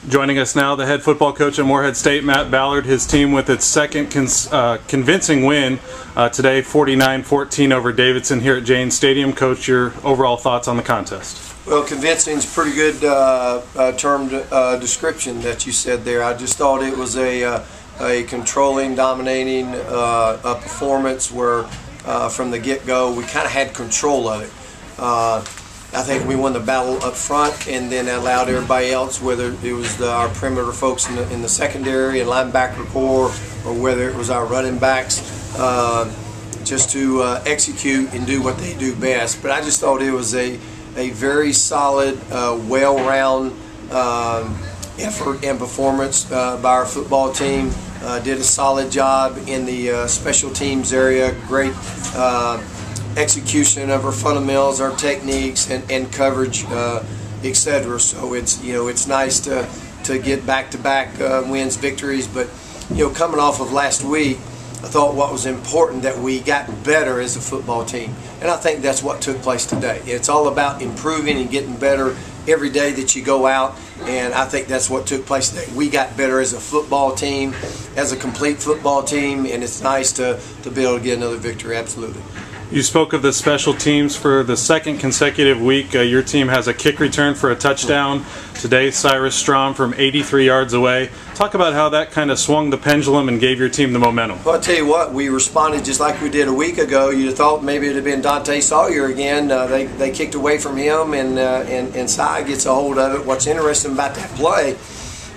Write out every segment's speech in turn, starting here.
Joining us now, the head football coach at Morehead State, Matt Ballard, his team with its second convincing win today, 49-14 over Davidson here at Jaynes Stadium. Coach, your overall thoughts on the contest? Well, convincing is a pretty good term description that you said there. I just thought it was a controlling, dominating performance where from the get-go we kind of had control of it. I think we won the battle up front and then allowed everybody else, whether it was our perimeter folks in the secondary and linebacker core or whether it was our running backs, just to execute and do what they do best. But I just thought it was a very solid, well-rounded effort and performance by our football team. Did a solid job in the special teams area. Great execution of our fundamentals, our techniques, and coverage, etc. So it's nice to get back-to-back wins, victories. But coming off of last week, I thought what was important that we got better as a football team, and I think that's what took place today. It's all about improving and getting better every day that you go out, and I think that's what took place today. We got better as a football team, as a complete football team, and it's nice to be able to get another victory. Absolutely. You spoke of the special teams for the second consecutive week. Your team has a kick return for a touchdown today. Cyrus Strom from 83 yards away. Talk about how that kind of swung the pendulum and gave your team the momentum. Well, I'll tell you what, we responded just like we did a week ago. You'd have thought maybe it would have been Dante Sawyer again. They kicked away from him, and Cy gets a hold of it. What's interesting about that play,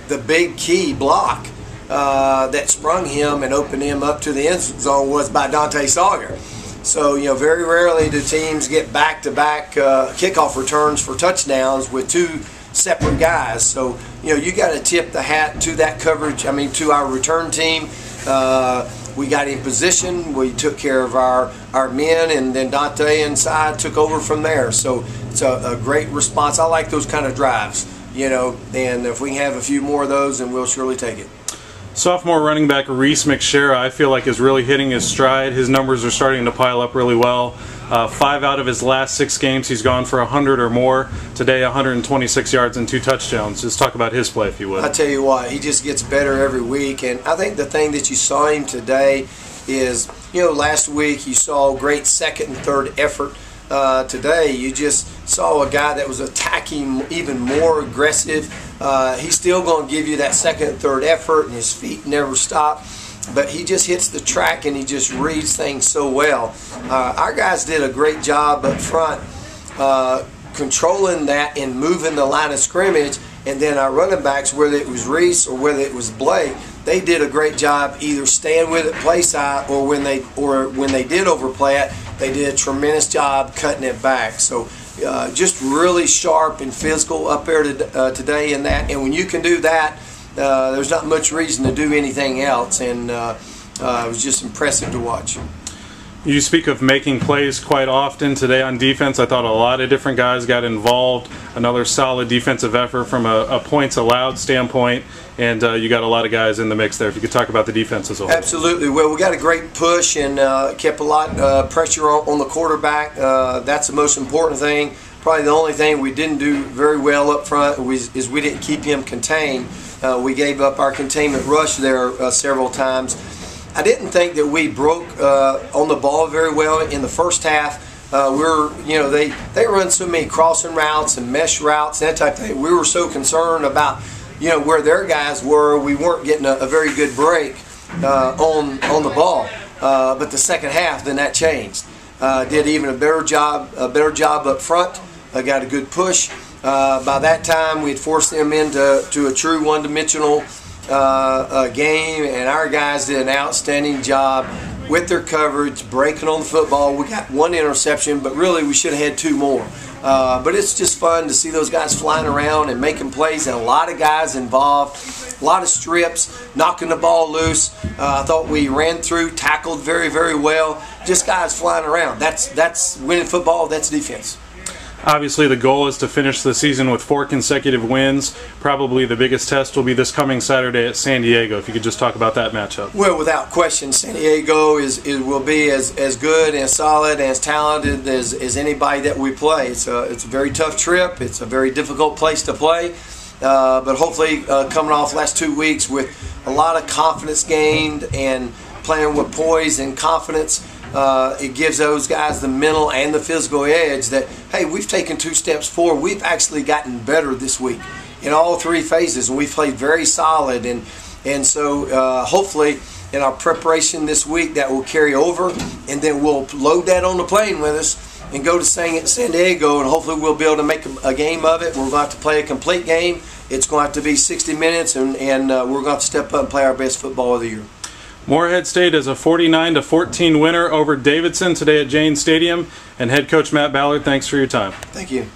the big key block that sprung him and opened him up to the end zone was by Dante Sawyer. So, very rarely do teams get back-to-back kickoff returns for touchdowns with two separate guys. So, you got to tip the hat to that coverage, to our return team. We got in position, we took care of our men, and then Dante and Cy took over from there. So, it's a great response. I like those kind of drives, and if we can have a few more of those, then we'll surely take it. Sophomore running back Reese McShera, I feel like, is really hitting his stride. His numbers are starting to pile up really well. 5 out of his last 6 games, he's gone for 100 or more. Today, 126 yards and 2 touchdowns. Just talk about his play, if you would. I tell you what, he just gets better every week. And I think the thing that you saw him today is, last week you saw great second and third effort. Today you just saw a guy that was attacking even more aggressive. He's still going to give you that second and third effort, and his feet never stop, but he just hits the track and he just reads things so well. Our guys did a great job up front controlling that and moving the line of scrimmage, and then our running backs, whether it was Reese or whether it was Blake, they did a great job either staying with it play side or when they did overplay it, they did a tremendous job cutting it back. So just really sharp and physical up there today in that. And when you can do that, there's not much reason to do anything else. And it was just impressive to watch. You speak of making plays quite often. Today on defense, I thought a lot of different guys got involved. Another solid defensive effort from a points allowed standpoint, and you got a lot of guys in the mix there. If you could talk about the defense as well. Absolutely. Well, we got a great push and kept a lot of pressure on the quarterback. That's the most important thing. Probably the only thing we didn't do very well up front is we didn't keep him contained. We gave up our containment rush there several times. I didn't think that we broke on the ball very well in the first half. They run so many crossing routes and mesh routes, that type of thing. We were so concerned about where their guys were. We weren't getting a very good break on the ball. But the second half, then that changed. Did even a better job up front. Got a good push. By that time, we had forced them into a true one-dimensional game, and our guys did an outstanding job with their coverage, breaking on the football. We got 1 interception, but really we should have had 2 more. But it's just fun to see those guys flying around and making plays, and a lot of guys involved, a lot of strips, knocking the ball loose. I thought we ran through, tackled very, very well. Just guys flying around. That's winning football. That's defense. Obviously, the goal is to finish the season with 4 consecutive wins. Probably the biggest test will be this coming Saturday at San Diego. If you could just talk about that matchup. Well, without question, San Diego will be as good and solid and as talented as anybody that we play. It's a very tough trip. It's a very difficult place to play. but hopefully coming off last 2 weeks with a lot of confidence gained and playing with poise and confidence, it gives those guys the mental and the physical edge that, hey, we've taken 2 steps forward. We've actually gotten better this week in all 3 phases, and we've played very solid. And so hopefully in our preparation this week that will carry over, and then we'll load that on the plane with us and go to San Diego, and hopefully we'll be able to make a game of it. We're going to have to play a complete game. It's going to have to be 60 minutes, and we're going to have to step up and play our best football of the year. Morehead State is a 49-14 winner over Davidson today at Jane Stadium. And head coach Matt Ballard, thanks for your time. Thank you.